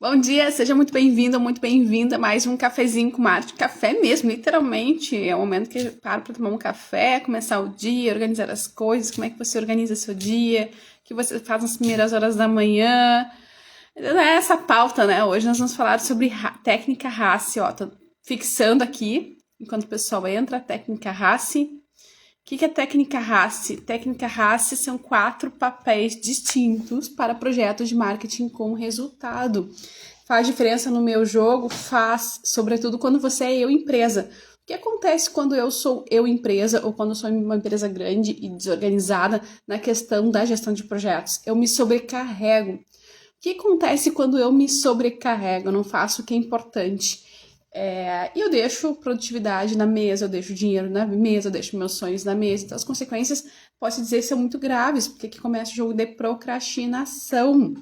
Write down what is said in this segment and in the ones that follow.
Bom dia, seja muito bem-vindo, muito bem-vinda a mais um cafezinho com Marte. Café mesmo, literalmente. É o momento que eu paro para tomar um café, começar o dia, organizar as coisas, como é que você organiza seu dia, o que você faz nas primeiras horas da manhã. É essa pauta, né? Hoje nós vamos falar sobre técnica RACI, ó. Tô fixando aqui, enquanto o pessoal entra, a técnica RACI. O que é técnica RACI? Técnica RACI são 4 papéis distintos para projetos de marketing com resultado. Faz diferença no meu jogo? Faz, sobretudo quando você é eu empresa. O que acontece quando eu sou eu empresa ou quando eu sou uma empresa grande e desorganizada na questão da gestão de projetos? Eu me sobrecarrego. O que acontece quando eu me sobrecarrego? Eu não faço o que é importante. E eu deixo produtividade na mesa, eu deixo dinheiro na mesa, eu deixo meus sonhos na mesa. Então as consequências, posso dizer, são muito graves, porque aqui começa o jogo de procrastinação.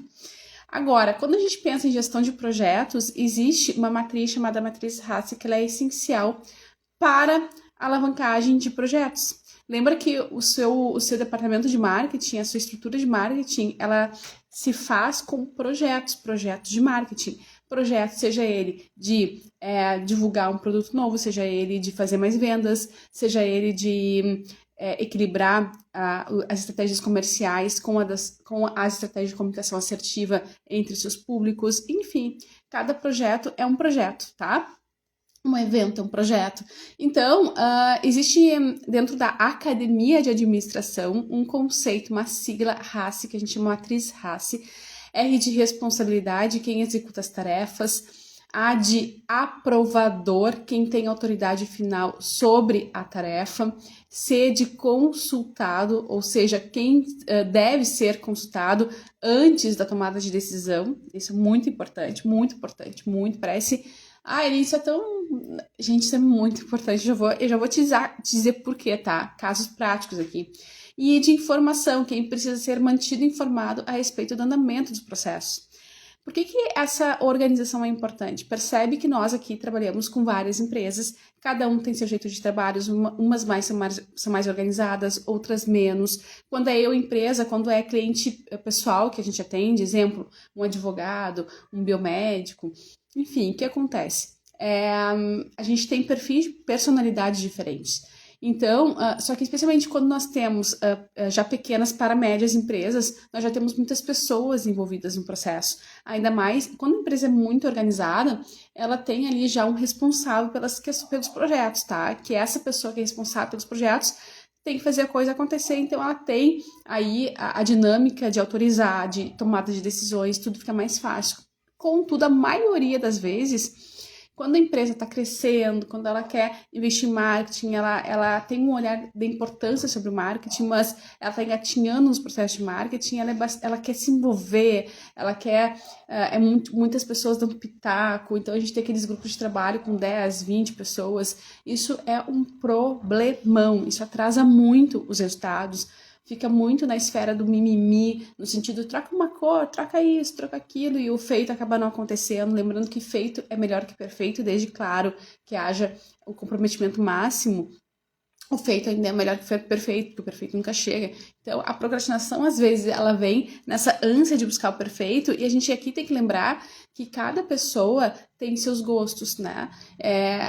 Agora, quando a gente pensa em gestão de projetos, existe uma matriz chamada matriz RACI, que ela é essencial para a alavancagem de projetos. Lembra que o seu departamento de marketing, a sua estrutura de marketing, ela se faz com projetos de marketing. Projeto, seja ele de divulgar um produto novo, seja ele de fazer mais vendas, seja ele de equilibrar as estratégias comerciais com as estratégias de comunicação assertiva entre seus públicos, enfim, cada projeto é um projeto, tá? Um evento, é um projeto. Então, existe dentro da academia de administração um conceito, uma sigla RACI, que a gente chama matriz RACI. R de responsabilidade, quem executa as tarefas. A de aprovador, quem tem autoridade final sobre a tarefa. C de consultado, ou seja, quem deve ser consultado antes da tomada de decisão. Isso é muito importante, muito importante, muito. Parece... isso é tão... Gente, isso é muito importante. Eu já vou te dizer por quê, tá? Casos práticos aqui. E de informação, quem precisa ser mantido informado a respeito do andamento dos processos. Por que essa organização é importante? Percebe que nós aqui trabalhamos com várias empresas, cada um tem seu jeito de trabalho, umas são mais organizadas, outras menos. Quando é eu empresa, quando é cliente pessoal que a gente atende, exemplo, um advogado, um biomédico, enfim, o que acontece? A gente tem perfis de personalidades diferentes. Então, só que especialmente quando nós temos já pequenas para médias empresas, nós já temos muitas pessoas envolvidas no processo. Ainda mais, quando a empresa é muito organizada, ela tem ali já um responsável pelos projetos, tá? Que essa pessoa que é responsável pelos projetos tem que fazer a coisa acontecer, então ela tem aí a dinâmica de autorizar, de tomada de decisões, tudo fica mais fácil. Contudo, a maioria das vezes, quando a empresa está crescendo, quando ela quer investir em marketing, ela tem um olhar de importância sobre o marketing, mas ela está engatinhando nos processos de marketing, ela quer se envolver, ela quer... muitas pessoas dão pitaco, então a gente tem aqueles grupos de trabalho com 10, 20 pessoas. Isso é um problemão, isso atrasa muito os resultados. Fica muito na esfera do mimimi, no sentido, troca uma cor, troca isso, troca aquilo, e o feito acaba não acontecendo. Lembrando que feito é melhor que perfeito, desde, claro, que haja o comprometimento máximo. O feito ainda é melhor que o perfeito, porque o perfeito nunca chega. Então, a procrastinação, às vezes, ela vem nessa ânsia de buscar o perfeito, e a gente aqui tem que lembrar que cada pessoa tem seus gostos, né?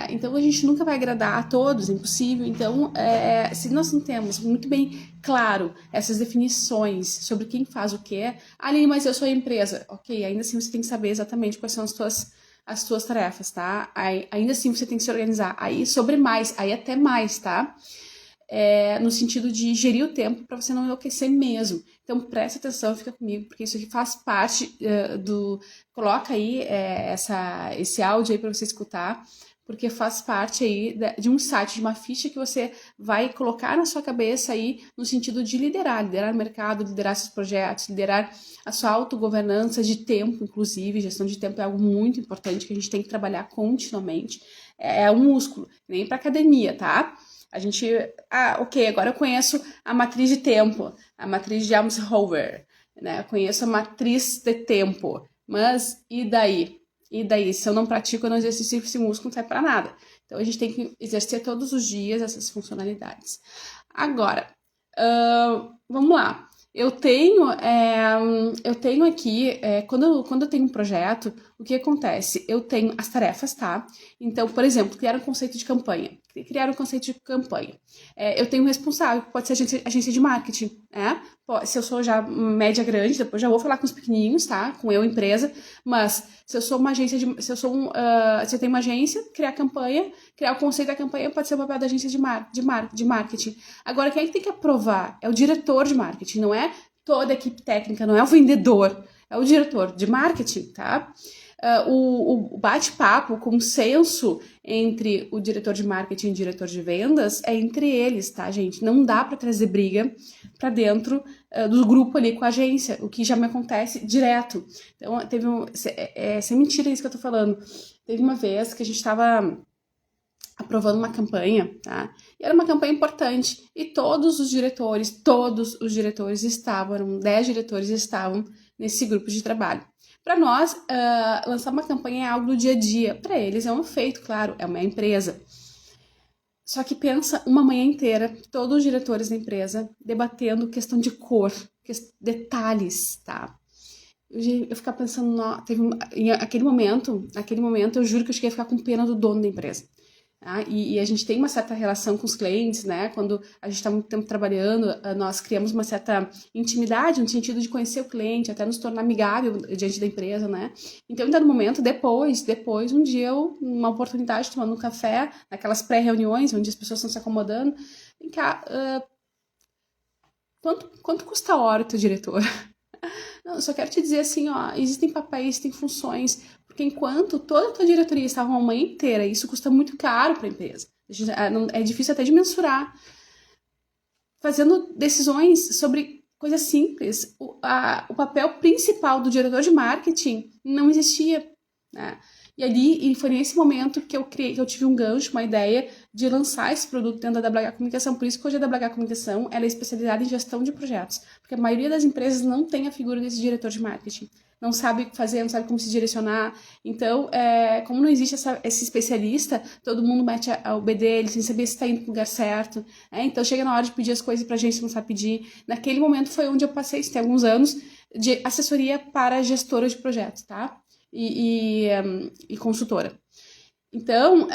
Então, a gente nunca vai agradar a todos, é impossível. Então, se nós não temos muito bem claro essas definições sobre quem faz o quê, ali, mas eu sou a empresa. Ok, ainda assim você tem que saber exatamente quais são as tuas tarefas, tá? Ainda assim você tem que se organizar. Aí sobre mais, aí até mais, tá? No sentido de gerir o tempo para você não enlouquecer mesmo. Então presta atenção, fica comigo, porque isso aqui faz parte Coloca aí esse áudio aí para você escutar, porque faz parte aí de um site, de uma ficha que você vai colocar na sua cabeça aí no sentido de liderar o mercado, liderar seus projetos, liderar a sua autogovernança de tempo, inclusive. Gestão de tempo é algo muito importante que a gente tem que trabalhar continuamente. É um músculo, nem para academia, tá? A gente, ok, agora eu conheço a matriz de tempo, a matriz de Eisenhower, né? Eu conheço a matriz de tempo, mas e daí? E daí, se eu não pratico, eu não exercito esse músculo, não serve para nada. Então, a gente tem que exercer todos os dias essas funcionalidades. Agora, vamos lá. Eu tenho aqui, quando eu tenho um projeto, O que acontece? Eu tenho as tarefas, tá? Então, por exemplo, criar um conceito de campanha. Eu tenho um responsável, que pode ser agência de marketing, né? Se eu sou já média grande, depois já vou falar com os pequenininhos, tá? Com eu, empresa. Mas se eu sou uma agência se eu tenho uma agência, criar campanha, criar o conceito da campanha pode ser o papel da agência de marketing. Agora, quem é que tem que aprovar? É o diretor de marketing, não é toda a equipe técnica, não é o vendedor, é o diretor de marketing, tá? O bate-papo, o consenso entre o diretor de marketing e o diretor de vendas é entre eles, tá, gente? Não dá para trazer briga para dentro do grupo ali com a agência, o que já me acontece direto. Então, sem mentira isso que eu tô falando. Teve uma vez que a gente estava aprovando uma campanha, tá? E era uma campanha importante. E todos os diretores estavam, eram 10 diretores estavam nesse grupo de trabalho. Para nós, lançar uma campanha é algo do dia a dia. Para eles é um feito, claro, é uma empresa. Só que pensa uma manhã inteira, todos os diretores da empresa debatendo questão de cor, detalhes, tá? Eu ficava pensando, naquele momento, eu juro que eu cheguei a ficar com pena do dono da empresa. Tá? E a gente tem uma certa relação com os clientes, né? Quando a gente está muito tempo trabalhando, nós criamos uma certa intimidade no sentido de conhecer o cliente, até nos tornar amigável diante da empresa, né? Então, em dado momento, depois, um dia, uma oportunidade tomando um café, naquelas pré-reuniões onde as pessoas estão se acomodando, vem cá, quanto custa a hora o teu diretor? Não, eu só quero te dizer assim, ó, existem papéis, existem funções, porque enquanto toda a tua diretoria estava uma manhã inteira, isso custa muito caro para a empresa. É difícil até de mensurar. Fazendo decisões sobre coisas simples. O papel principal do diretor de marketing não existia, né? E foi nesse momento que eu tive um gancho, uma ideia de lançar esse produto dentro da WH Comunicação. Por isso que hoje a WH Comunicação ela é especializada em gestão de projetos. Porque a maioria das empresas não tem a figura desse diretor de marketing. Não sabe o que fazer, não sabe como se direcionar. Então, como não existe esse especialista, todo mundo mete o B dele sem saber se está indo para o lugar certo. Então, chega na hora de pedir as coisas para a gente, não sabe pedir. Naquele momento foi onde eu passei, isso tem alguns anos, de assessoria para gestora de projetos, tá? E consultora. Então,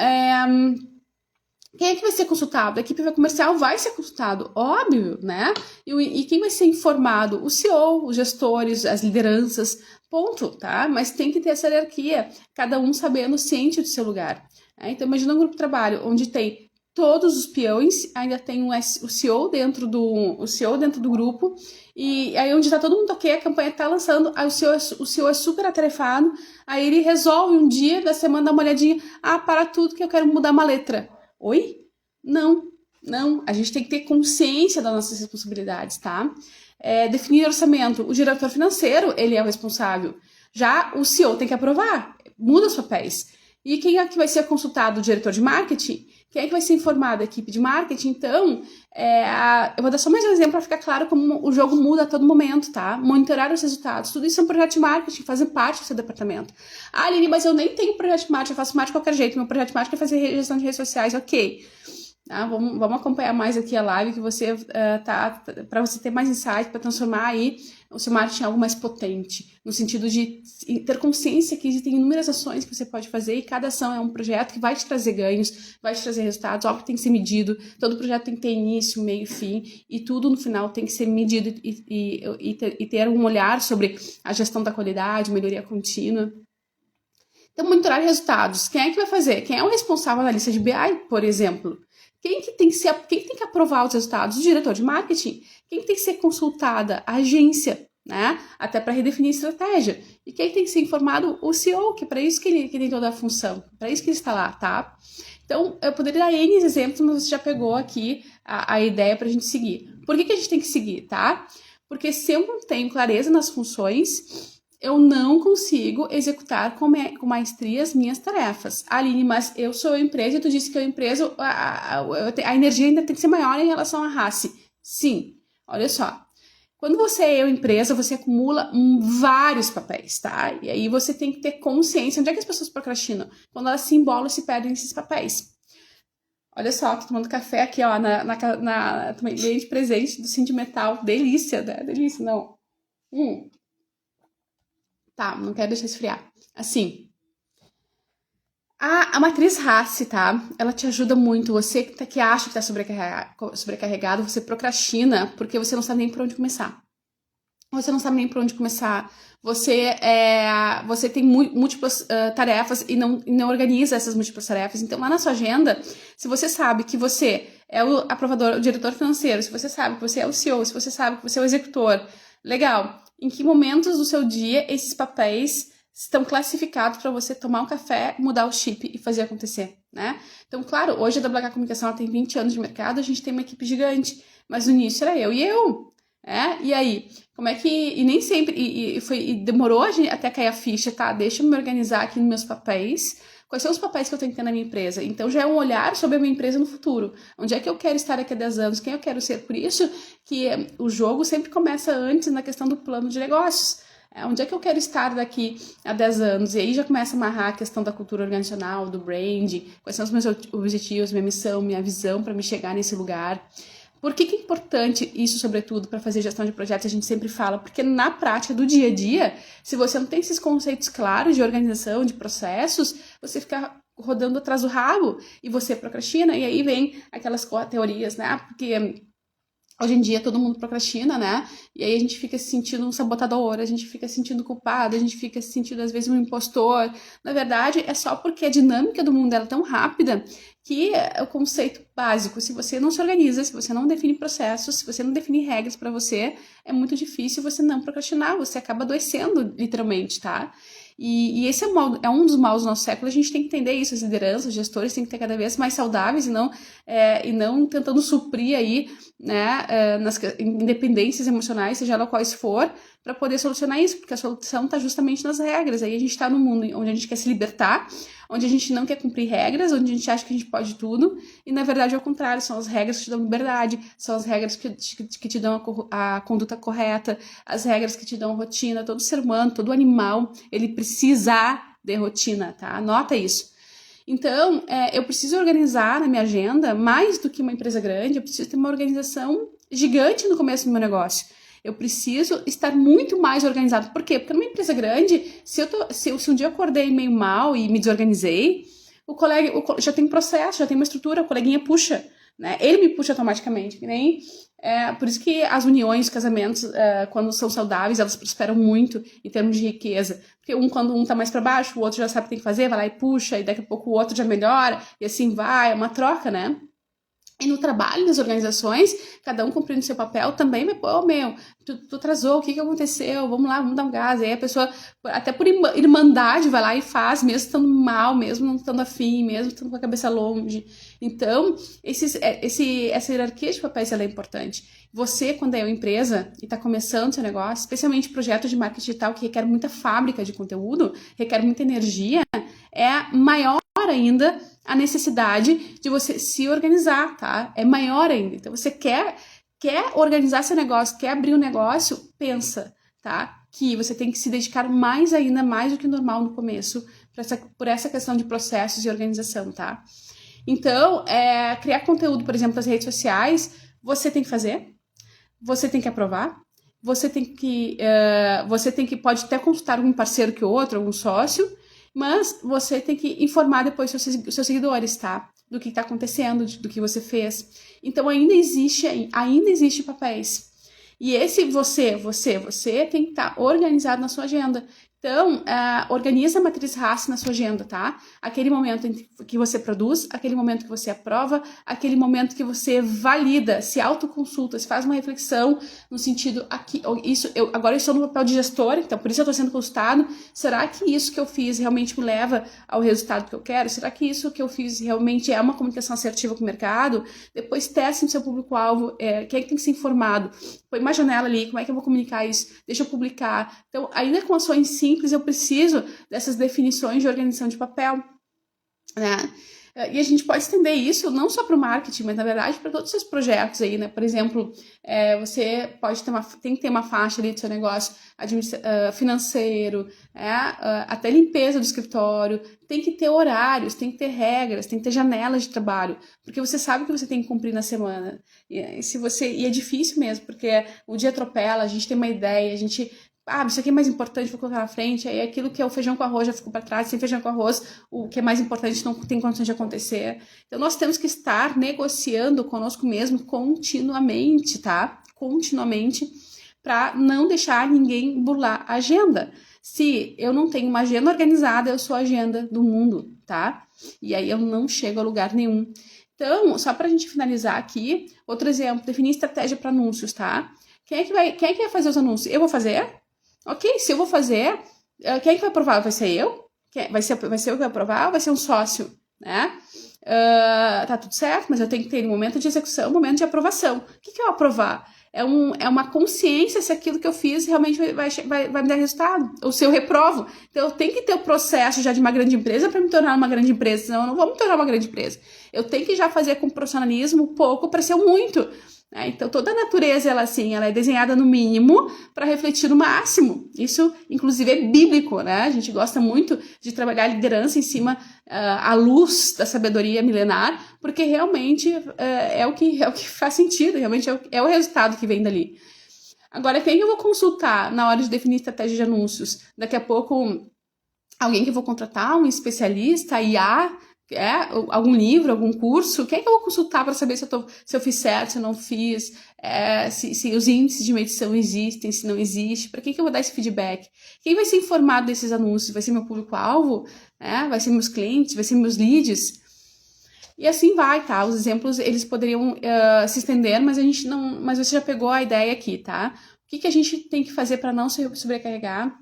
quem é que vai ser consultado? A equipe comercial vai ser consultado, óbvio, né? E quem vai ser informado? O CEO, os gestores, as lideranças, ponto, tá? Mas tem que ter essa hierarquia, cada um sabendo, ciente do seu lugar. Então, imagina um grupo de trabalho onde tem todos os peões, ainda tem o CEO dentro do grupo, e aí onde tá todo mundo ok, a campanha tá lançando, aí o CEO é super atarefado, aí ele resolve um dia da semana dar uma olhadinha, para tudo que eu quero mudar uma letra. Oi? Não, a gente tem que ter consciência das nossas responsabilidades, tá? Definir orçamento, o diretor financeiro, ele é o responsável, já o CEO tem que aprovar, muda os papéis. E quem é que vai ser consultado? O diretor de marketing? Quem é que vai ser informado? A equipe de marketing? Então, eu vou dar só mais um exemplo para ficar claro como o jogo muda a todo momento, tá? Monitorar os resultados. Tudo isso é um projeto de marketing, fazem parte do seu departamento. Aline, mas eu nem tenho projeto de marketing, eu faço marketing de qualquer jeito. Meu projeto de marketing é fazer gestão de redes sociais, ok. Vamos acompanhar mais aqui a live, que você para você ter mais insight, para transformar aí o seu marketing em algo mais potente, no sentido de ter consciência que existem inúmeras ações que você pode fazer e cada ação é um projeto que vai te trazer ganhos, vai te trazer resultados, óbvio que tem que ser medido, todo projeto tem que ter início, meio e fim, e tudo no final tem que ser medido e ter um olhar sobre a gestão da qualidade, melhoria contínua. Então, monitorar resultados. Quem é que vai fazer? Quem é o responsável na lista de BI, por exemplo? Quem que tem que aprovar os resultados? O diretor de marketing? Quem que tem que ser consultada? A agência, né? Até para redefinir a estratégia. E quem tem que ser informado? O CEO, que é para isso que ele tem toda a função. Para isso que ele está lá, tá? Então, eu poderia dar N exemplos, mas você já pegou aqui a ideia para a gente seguir. Por que a gente tem que seguir, tá? Porque se eu não tenho clareza nas funções, eu não consigo executar com maestria as minhas tarefas. Aline, mas eu sou a empresa e tu disse que a empresa, a energia ainda tem que ser maior em relação à raça. Sim, olha só. Quando você é eu empresa, você acumula vários papéis, tá? E aí você tem que ter consciência. Onde é que as pessoas procrastinam? Quando elas se embolam e se perdem nesses papéis. Olha só, aqui tomando café aqui, ó, tomei de presente do Cindy Metal. Delícia, né? Delícia, não. Tá, não quero deixar esfriar. Assim, a matriz RACE, tá? Ela te ajuda muito. Você que acha que tá sobrecarregado, você procrastina porque você não sabe nem por onde começar. Você não sabe nem por onde começar. Você tem múltiplas tarefas e não organiza essas múltiplas tarefas. Então, lá na sua agenda, se você sabe que você é o aprovador, o diretor financeiro, se você sabe que você é o CEO, se você sabe que você é o executor, legal. Em que momentos do seu dia esses papéis estão classificados para você tomar um café, mudar o chip e fazer acontecer, né? Então, claro, hoje a WH Comunicação ela tem 20 anos de mercado, a gente tem uma equipe gigante, mas no início era eu e eu. E aí, como é que. E nem sempre. E demorou até cair a ficha, tá? Deixa eu me organizar aqui nos meus papéis. Quais são os papéis que eu tenho que ter na minha empresa? Então já é um olhar sobre a minha empresa no futuro. Onde é que eu quero estar daqui a 10 anos? Quem eu quero ser? Por isso que o jogo sempre começa antes na questão do plano de negócios. Onde é que eu quero estar daqui a 10 anos? E aí já começa a amarrar a questão da cultura organizacional, do brand, quais são os meus objetivos, minha missão, minha visão para me chegar nesse lugar. Por que é importante isso, sobretudo, para fazer gestão de projetos? A gente sempre fala, porque na prática do dia a dia, se você não tem esses conceitos claros de organização, de processos, você fica rodando atrás do rabo e você procrastina, e aí vem aquelas teorias, né? Porque hoje em dia todo mundo procrastina, né? E aí a gente fica se sentindo um sabotador, a gente fica se sentindo culpado, a gente fica se sentindo às vezes um impostor. Na verdade, é só porque a dinâmica do mundo é tão rápida que é o conceito básico. Se você não se organiza, se você não define processos, se você não define regras para você, é muito difícil você não procrastinar, você acaba adoecendo, literalmente, tá? E esse é um dos maus do nosso século, a gente tem que entender isso, as lideranças, os gestores têm que ter cada vez mais saudáveis e não tentando suprir aí, né, nas independências emocionais, seja lá quais for, para poder solucionar isso, porque a solução está justamente nas regras. Aí a gente está num mundo onde a gente quer se libertar, onde a gente não quer cumprir regras, onde a gente acha que a gente pode tudo, e na verdade é o contrário, são as regras que te dão liberdade, são as regras que te dão a conduta correta, as regras que te dão rotina. Todo ser humano, todo animal, ele precisa de rotina, tá? Anota isso. Então, eu preciso organizar na minha agenda, mais do que uma empresa grande, eu preciso ter uma organização gigante no começo do meu negócio. Eu preciso estar muito mais organizado. Por quê? Porque numa empresa grande, se um dia eu acordei meio mal e me desorganizei, o colega já tem um processo, já tem uma estrutura, o coleguinha puxa, né? Ele me puxa automaticamente, que nem... por isso que as uniões, os casamentos, quando são saudáveis, elas prosperam muito em termos de riqueza. Porque quando um tá mais para baixo, o outro já sabe o que tem que fazer, vai lá e puxa, e daqui a pouco o outro já melhora, e assim vai, é uma troca, né? E no trabalho, nas organizações, cada um cumprindo seu papel, também vai, tu atrasou, o que aconteceu? Vamos lá, vamos dar um gás. Aí a pessoa, até por irmandade, vai lá e faz, mesmo estando mal, mesmo não estando afim, mesmo estando com a cabeça longe. Então, essa hierarquia de papéis ela é importante. Você, quando é uma empresa e está começando seu negócio, especialmente projetos de marketing digital que requer muita fábrica de conteúdo, requer muita energia, é maior ainda a necessidade de você se organizar, tá? É maior ainda. Então, você quer organizar seu negócio, quer abrir um negócio, pensa, tá? Que você tem que se dedicar mais ainda, mais do que o normal no começo, por essa questão de processos e organização, tá? Então, criar conteúdo, por exemplo, nas redes sociais, você tem que fazer, você tem que aprovar, você pode até consultar algum parceiro que outro, algum sócio, mas você tem que informar depois seus seguidores, tá? Do que está acontecendo, do que você fez. Então, ainda existe papéis. E esse você tem que estar organizado na sua agenda. Então, organiza a matriz RACE na sua agenda, tá? Aquele momento em que você produz, aquele momento que você aprova, aquele momento que você valida, se autoconsulta, se faz uma reflexão no sentido, agora eu estou no papel de gestor, então por isso eu estou sendo consultado. Será que isso que eu fiz realmente me leva ao resultado que eu quero? Será que isso que eu fiz realmente é uma comunicação assertiva com o mercado? Depois teste no seu público-alvo, quem é que tem que ser informado? Põe uma janela ali, como é que eu vou comunicar isso? Deixa eu publicar. Então, ainda com ações simples, eu preciso dessas definições de organização de papel, né? E a gente pode estender isso não só para o marketing, mas na verdade para todos os seus projetos aí, né? Por exemplo, você tem que ter uma faixa ali do seu negócio financeiro, até limpeza do escritório, tem que ter horários, tem que ter regras, tem que ter janelas de trabalho, porque você sabe que você tem que cumprir na semana. E é difícil mesmo, porque o dia atropela, a gente tem uma ideia, a gente isso aqui é mais importante, vou colocar na frente, aí aquilo que é o feijão com arroz já ficou para trás, sem feijão com arroz, o que é mais importante não tem condições de acontecer. Então, nós temos que estar negociando conosco mesmo continuamente, tá? Continuamente, para não deixar ninguém burlar a agenda. Se eu não tenho uma agenda organizada, eu sou a agenda do mundo, tá? E aí eu não chego a lugar nenhum. Então, só para a gente finalizar aqui, outro exemplo, definir estratégia para anúncios, tá? Quem é que vai fazer os anúncios? Eu vou fazer? Ok, se eu vou fazer, quem é que vai aprovar? Vai ser eu? Vai ser eu que vai aprovar ou vai ser um sócio? Né? Tá tudo certo, mas eu tenho que ter um momento de execução, um momento de aprovação. O que é o aprovar? É uma consciência se aquilo que eu fiz realmente vai me dar resultado, ou se eu reprovo. Então, eu tenho que ter o processo já de uma grande empresa para me tornar uma grande empresa, senão eu não vou me tornar uma grande empresa. Eu tenho que já fazer com profissionalismo pouco para ser um muito. Então, toda a natureza, ela é desenhada no mínimo para refletir no máximo. Isso, inclusive, é bíblico, né? A gente gosta muito de trabalhar a liderança em cima, à luz da sabedoria milenar, porque realmente é o que faz sentido, realmente é o resultado que vem dali. Agora, quem eu vou consultar na hora de definir estratégia de anúncios? Daqui a pouco, alguém que eu vou contratar, um especialista, IA, algum livro, algum curso, quem é que eu vou consultar para saber se eu fiz certo, se eu não fiz, se os índices de medição existem, se não existe, para quem que eu vou dar esse feedback? Quem vai ser informado desses anúncios? Vai ser meu público-alvo? Vai ser meus clientes? Vai ser meus leads? E assim vai, tá? Os exemplos, eles poderiam se estender, mas você já pegou a ideia aqui, tá? O que a gente tem que fazer para não se sobrecarregar?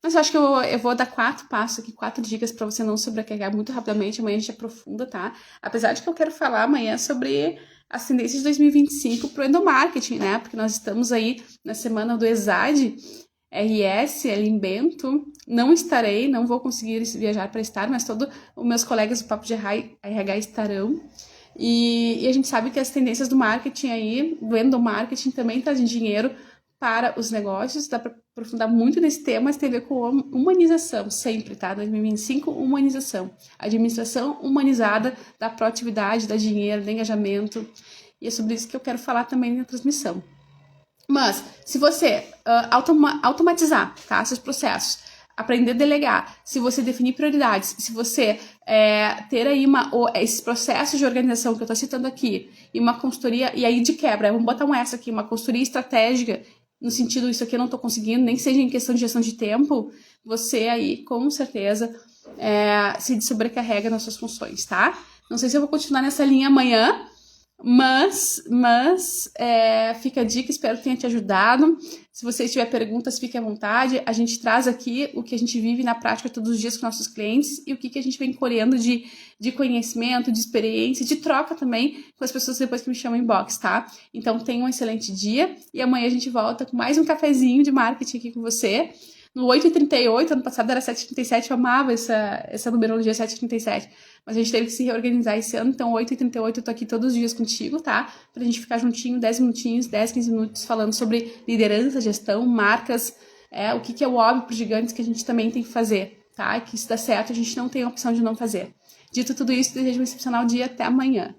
Mas eu acho que eu vou dar 4 passos aqui, 4 dicas para você não sobrecarregar muito rapidamente. Amanhã a gente aprofunda, tá? Apesar de que eu quero falar amanhã sobre as tendências de 2025 para o endomarketing, né? Porque nós estamos aí na semana do ESAD, RS, ali em Bento. Não estarei, não vou conseguir viajar para estar, mas todos os meus colegas do Papo de RH estarão. E a gente sabe que as tendências do marketing aí, do endomarketing, também trazem dinheiro para os negócios. Dá para aprofundar muito nesse tema, mas tem a ver com humanização, sempre, tá? 2025, humanização. Administração humanizada da proatividade, da dinheiro, do engajamento. E é sobre isso que eu quero falar também na transmissão. Mas, se você automatizar, tá? Seus processos, aprender a delegar, se você definir prioridades, se você ter aí esses processos de organização que eu tô citando aqui, e uma consultoria, e aí de quebra, vamos botar aqui, uma consultoria estratégica, no sentido, isso aqui eu não tô conseguindo, nem seja em questão de gestão de tempo, você aí, com certeza, se sobrecarrega nas suas funções, tá? Não sei se eu vou continuar nessa linha amanhã, mas fica a dica, espero que tenha te ajudado. Se você tiver perguntas, fique à vontade. A gente traz aqui o que a gente vive na prática todos os dias com nossos clientes e o que a gente vem colhendo de conhecimento, de experiência, de troca também com as pessoas depois que me chamam em inbox, tá? Então, tenha um excelente dia e amanhã a gente volta com mais um cafezinho de marketing aqui com você. No 8h38, ano passado era 7h37, eu amava essa numerologia 7h37, mas a gente teve que se reorganizar esse ano, então 8h38 eu tô aqui todos os dias contigo, tá? Pra gente ficar juntinho, 10 minutinhos, 10, 15 minutos falando sobre liderança, gestão, marcas, o que é o óbvio pros gigantes que a gente também tem que fazer, tá? Que se dá certo, a gente não tem a opção de não fazer. Dito tudo isso, desejo um excepcional dia, até amanhã.